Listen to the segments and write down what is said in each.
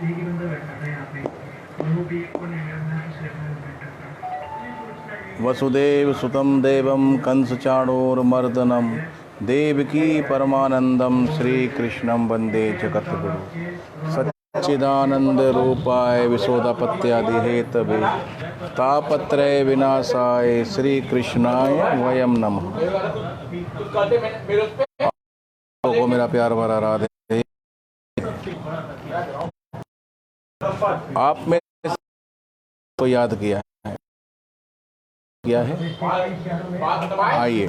एक ही बंदा बैठा था यहाँ पे और वो भी को नहीं गया, मैं दूसरे में बैठा था। वसुदेव सुतं देवं कंसचाणूरमर्दनं देवकी परमानंदम श्री कृष्णं वंदे जगद्गुरु सच्चिदानंद रूपाय विशोदापत्यादि हेतवे तापत्रय विनाशाय श्री कृष्णाय वयम नमः। को मेरा प्यार भरा राधे। आप में को याद किया है आइए।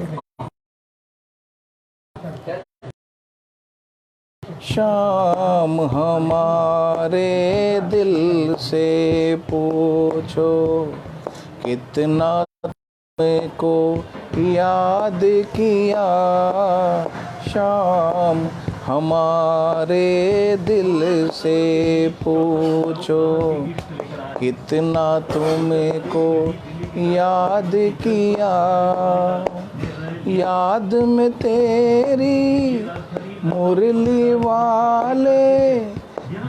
शाम हमारे दिल से पूछो कितना को याद किया। शाम हमारे दिल से पूछो कितना तुमको याद किया। याद में तेरी मुरली वाले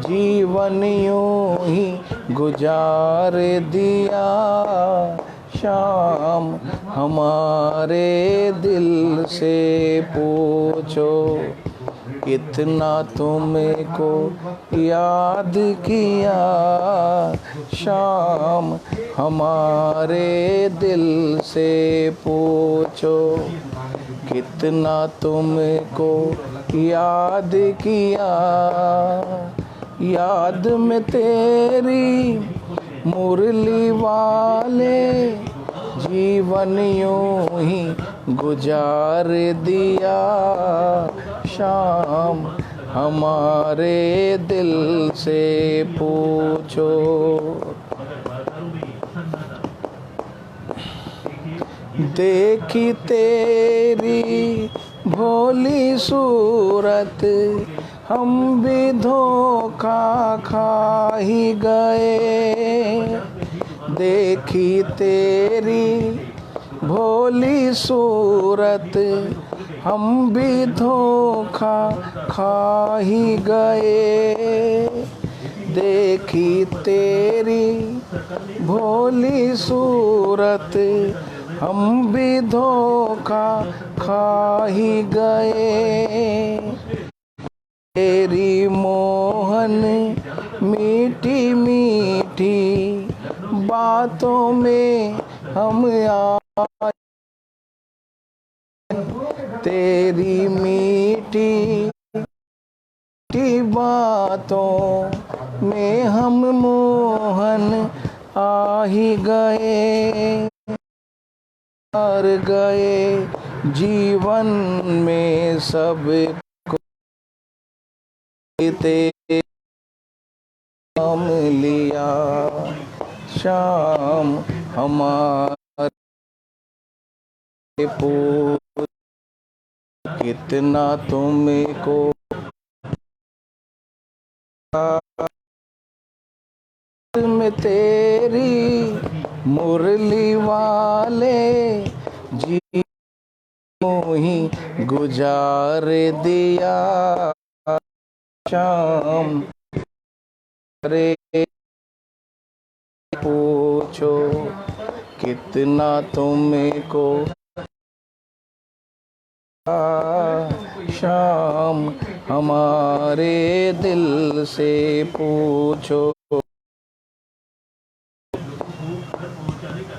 जीवन यूं ही गुजार दिया। शाम हमारे दिल से पूछो कितना तुमको याद किया। शाम हमारे दिल से पूछो कितना तुमको याद किया। याद में तेरी मुरली वाले जीवन यूं ही गुजार दिया। शाम हमारे दिल से पूछो। देखी तेरी भोली सूरत हम भी धोखा खा ही गए। देखी तेरी भोली सूरत हम भी धोखा खा ही गए। देखी तेरी भोली सूरत हम भी धोखा खा ही गए। तेरी मोहन मीठी मीठी बातों में हम आए। तेरी मीठी मीठी बातों में हम मोहन आ ही गए। हार गए जीवन में सब तेरे नाम लिया। शाम हमारे पूछ कितना तुमको में तेरी मुरली वाले जीवन ही गुजार दिया। शाम रे पूछो कितना तुमको। शाम हमारे दिल से पूछो।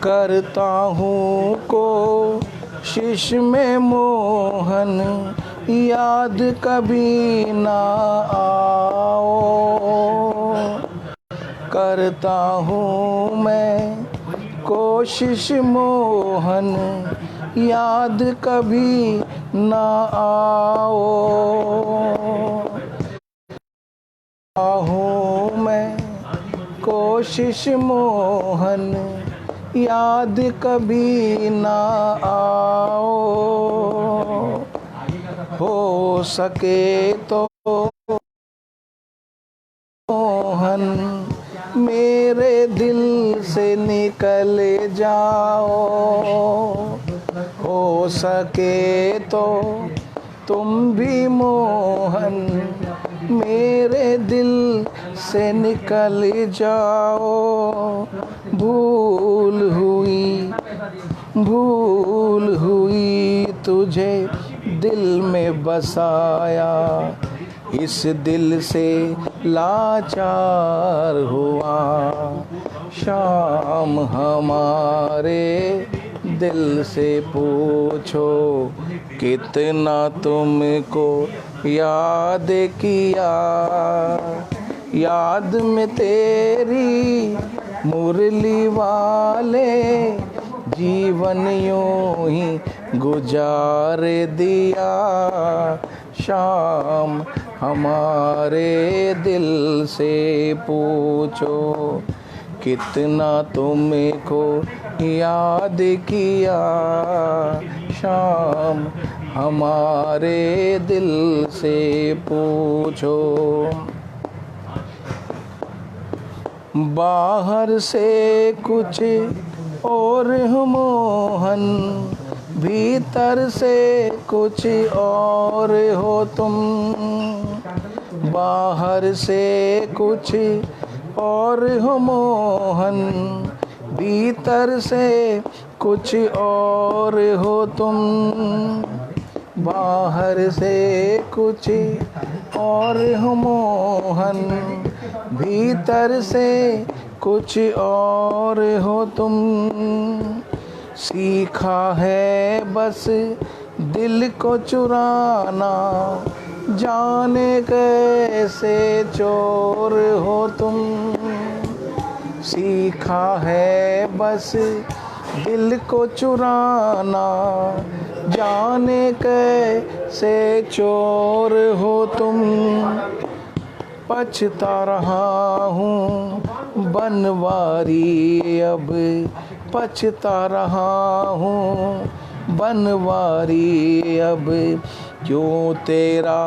करता हूँ कोशिश में मोहन याद कभी ना आओ। करता हूँ मैं कोशिश मोहन याद कभी ना आओ। हूँ मैं कोशिश मोहन याद कभी ना आओ। हो सके तो मोहन मेरे दिल से निकल जाओ। हो सके तो तुम भी मोहन मेरे दिल से निकल जाओ। भूल हुई तुझे दिल में बसाया, इस दिल से लाचार हुआ। शाम हमारे दिल से पूछो, कितना तुमको याद किया। याद में तेरी मुरली वाले जीवन यूं ही गुजार दिया। शाम हमारे दिल से पूछो, कितना तुमको याद किया। शाम हमारे दिल से पूछो। बाहर से कुछ और हो मोहन, भीतर से कुछ और हो तुम। बाहर से कुछ और हो मोहन, भीतर से कुछ और हो तुम। बाहर से कुछ और हो मोहन, भीतर से कुछ और हो तुम। सीखा है बस दिल को चुराना, जाने कैसे चोर हो तुम। सीखा है बस दिल को चुराना, जाने कैसे चोर हो तुम। पछता रहा हूँ बनवारी अब, पछता रहा हूँ बनवारी अब। क्यों तेरा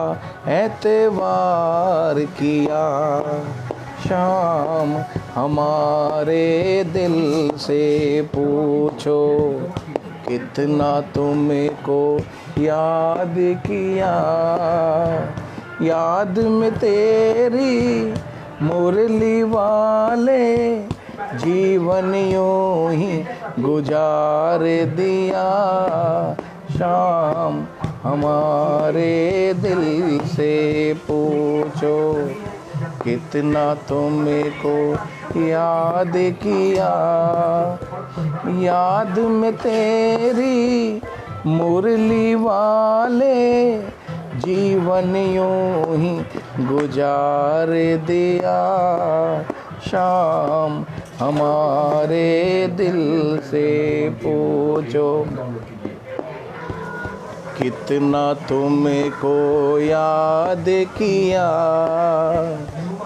एतवार किया। शाम हमारे दिल से पूछो, कितना तुमको याद किया। याद में तेरी मुरली वाले जीवन यूं ही गुजार दिया। शाम हमारे दिल से पूछो, कितना तुमको याद किया। याद में तेरी मुरली वाले जीवन यूं ही गुजार दिया। शाम हमारे दिल से पूछो, कितना तुमको याद किया।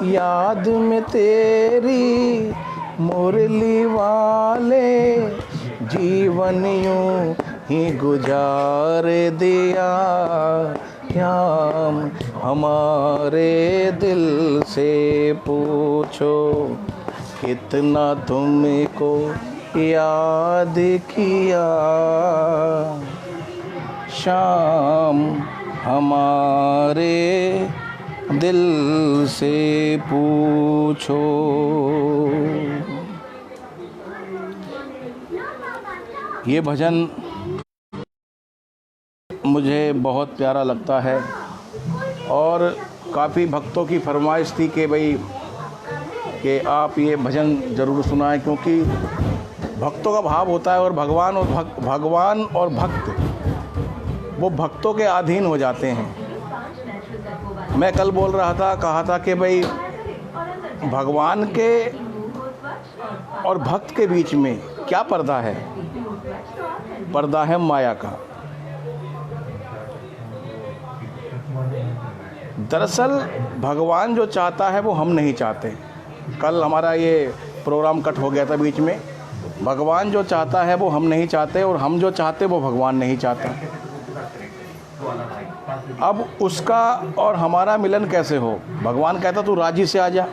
याद में तेरी मुरली वाले जीवन यूं ही गुजार दिया। शाम हमारे दिल से पूछो, कितना तुमको याद किया। शाम हमारे दिल से पूछो। ये भजन मुझे बहुत प्यारा लगता है और काफ़ी भक्तों की फरमाइश थी कि भाई कि आप ये भजन ज़रूर सुनाएं, क्योंकि भक्तों का भाव होता है और भगवान और भक्त वो भक्तों के अधीन हो जाते हैं। मैं कल बोल रहा था, कहा था कि भाई भगवान के और भक्त के बीच में क्या पर्दा है? पर्दा है माया का। दरअसल भगवान जो चाहता है वो हम नहीं चाहते। कल हमारा ये प्रोग्राम कट हो गया था बीच में। भगवान जो चाहता है वो हम नहीं चाहते और हम जो चाहते वो भगवान नहीं चाहता। अब उसका और हमारा मिलन कैसे हो? भगवान कहता तू राजी से आ जा,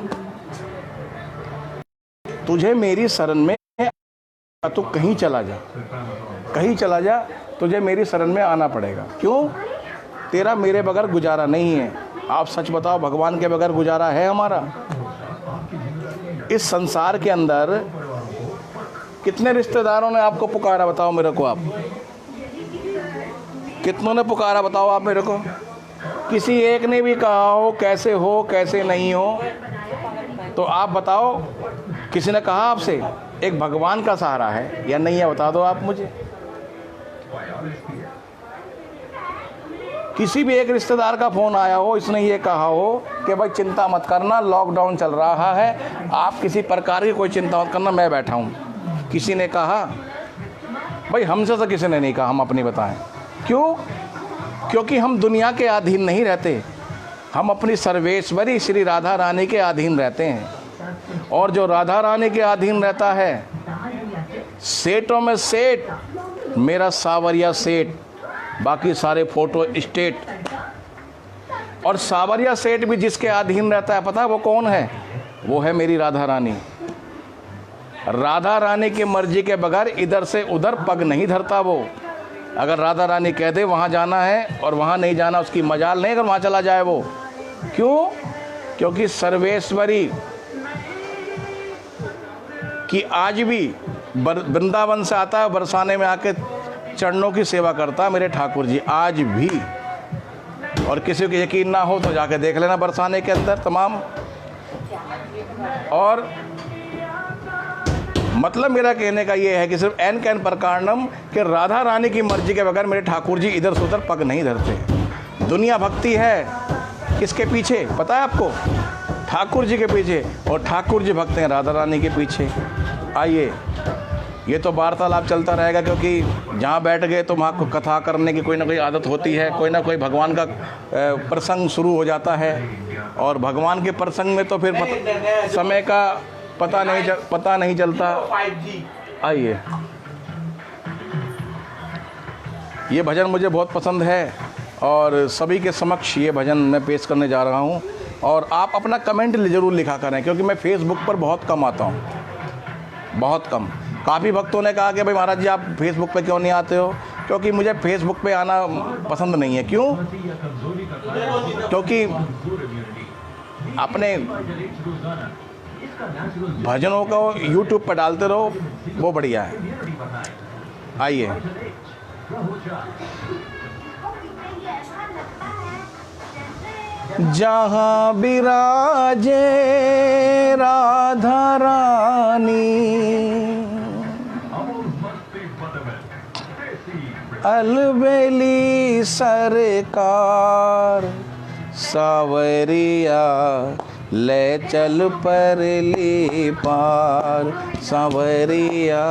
तुझे मेरी शरण में, तू कहीं चला जा, कहीं चला जा, तुझे मेरी शरण में आना पड़ेगा। क्यों? तेरा मेरे बगैर गुजारा नहीं है। आप सच बताओ, भगवान के बगैर गुजारा है हमारा? इस संसार के अंदर कितने रिश्तेदारों ने आपको पुकारा, बताओ मेरे को आप। कितनों ने पुकारा बताओ आप मेरे को। किसी एक ने भी कहा हो कैसे हो कैसे नहीं हो, तो आप बताओ किसी ने कहा आपसे एक भगवान का सहारा है या नहीं है, बता दो आप मुझे। किसी भी एक रिश्तेदार का फ़ोन आया हो, इसने ये कहा हो कि भाई चिंता मत करना, लॉकडाउन चल रहा है, आप किसी प्रकार की कोई चिंता मत करना, मैं बैठा हूँ। किसी ने कहा? भाई हमसे तो किसी ने नहीं कहा, हम अपनी बताएं। क्यों? क्योंकि हम दुनिया के अधीन नहीं रहते, हम अपनी सर्वेश्वरी श्री राधा रानी के अधीन रहते हैं। और जो राधा रानी के अधीन रहता है, सेठों में सेठ मेरा सावरिया सेठ, बाकी सारे फोटो स्टेट। और सावरिया सेठ भी जिसके अधीन रहता है, पता है वो कौन है? वो है मेरी राधा रानी। राधा रानी की मर्जी के बगैर इधर से उधर पग नहीं धरता वो। अगर राधा रानी कह दे वहाँ जाना है और वहाँ नहीं जाना, उसकी मजाल नहीं, अगर वहाँ चला जाए वो। क्यों? क्योंकि सर्वेश्वरी कि आज भी वृंदावन से आता है, बरसाने में आके चरणों की सेवा करता है मेरे ठाकुर जी, आज भी। और किसी को यकीन ना हो तो जाके देख लेना बरसाने के अंदर तमाम। और मतलब मेरा कहने का ये है कि सिर्फ एन कैन प्रकारनम कि राधा रानी की मर्जी के बगैर मेरे ठाकुर जी इधर से उधर पग नहीं धरते। दुनिया भक्ति है किसके पीछे पता है आपको? ठाकुर जी के पीछे। और ठाकुर जी भक्त हैं राधा रानी के पीछे। आइए, ये तो वार्तालाप चलता रहेगा, क्योंकि जहाँ बैठ गए तो वहाँ कथा करने की कोई ना कोई आदत होती है, कोई ना कोई भगवान का प्रसंग शुरू हो जाता है। और भगवान के प्रसंग में तो फिर समय का पता नहीं चलता। आइए, ये भजन मुझे बहुत पसंद है और सभी के समक्ष ये भजन मैं पेश करने जा रहा हूँ। और आप अपना कमेंट ज़रूर लिखा करें, क्योंकि मैं फेसबुक पर बहुत कम आता हूँ, बहुत कम। काफ़ी भक्तों ने कहा कि भाई महाराज जी आप फेसबुक पे क्यों नहीं आते हो? क्योंकि मुझे फेसबुक पे आना पसंद नहीं है। क्यों? क्योंकि अपने भजनों को यूट्यूब पर डालते रहो, वो बढ़िया है। आइए, जहाँ विराजे राधा रानी, अलबेली सरकार, सावरिया ले चल परली पार, सावरिया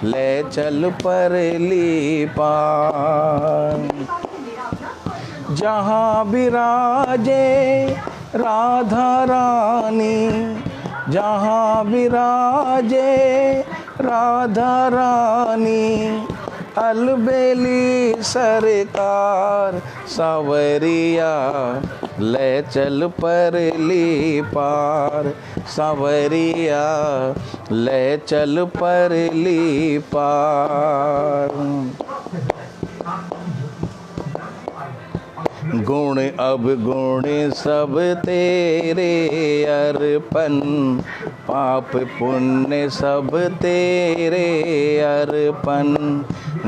ले चल परली पार। जहाँ विराजे राधा रानी, जहाँ विराजे राधा रानी, अलबेली सरकार, सावरिया ले चल परली पार, सावरिया ले चल परली पार। गुण अब गुण सब तेरे अर्पण, पाप पुण्य सब तेरे अर्पण।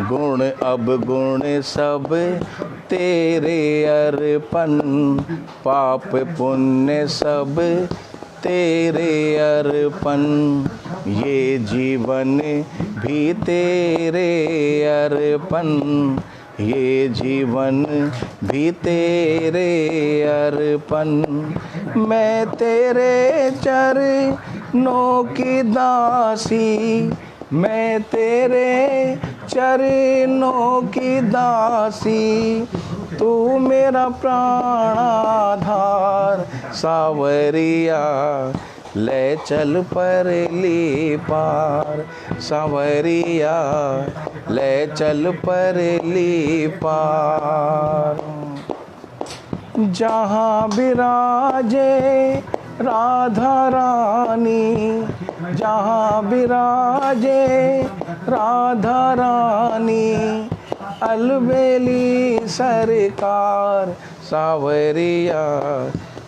गुण अब गुण सब तेरे अर्पण, पाप पुण्य सब तेरे अर्पण। ये जीवन भी तेरे अर्पण, ये जीवन भी तेरे अर्पण। मैं तेरे चरणों की दासी, मैं तेरे चरणों की दासी, तू मेरा प्राणाधार, सावरिया ले चल परली पार, सावरिया ले चल परली पार। जहाँ विराजे राधा रानी, जहाँ विराजे राधा रानी, अलबेली सरकार, सावरिया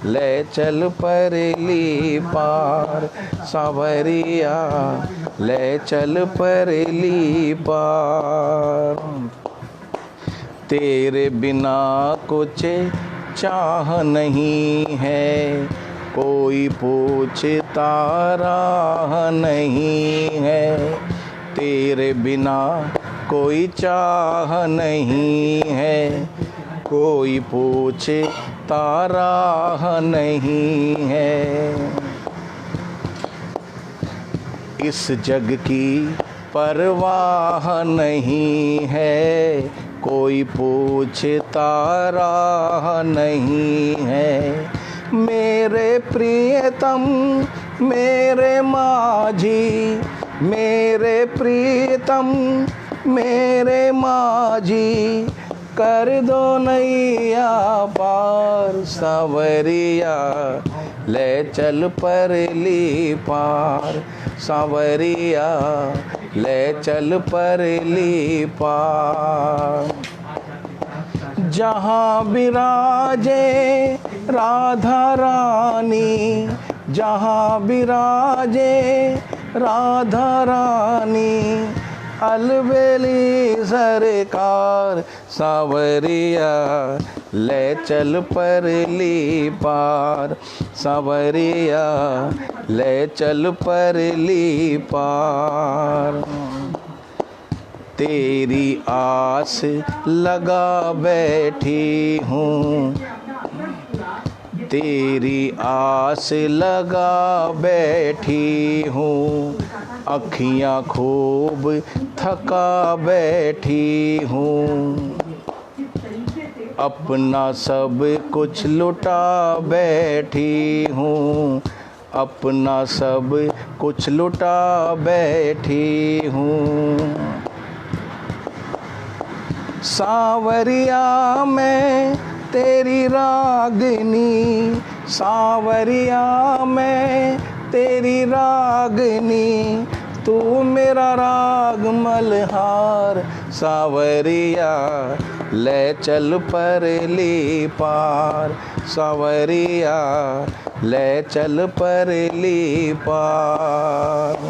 ले चल परली पार, सावरिया ले चल परली पार। तेरे बिना कुछ चाह नहीं है, कोई पूछता राह नहीं है। तेरे बिना कोई चाह नहीं है, कोई पूछता राह नहीं है। इस जग की परवाह नहीं है, कोई पूछता राह नहीं है। मेरे प्रियतम मेरे माझी, मेरे प्रियतम मेरे माझी, कर दो नैया पार, सावरिया ले चल परली पार, सावरिया ले चल परली पार। जहाँ विराजे राधा रानी, जहाँ विराजे राधा रानी, अलबेली सरकार, सावरिया ले चल परली पार, सावरिया ले चल परली पार। तेरी आस लगा बैठी हूँ, तेरी आस लगा बैठी हूँ, अखियाँ खूब थका बैठी हूँ। अपना सब कुछ लुटा बैठी हूँ, अपना सब कुछ लुटा बैठी हूँ। सावरिया मैं तेरी रागनी, सावरिया मैं तेरी रागनी, तू मेरा राग मल्हार, सावरिया ले चल परली पार, सावरिया ले चल परली पार।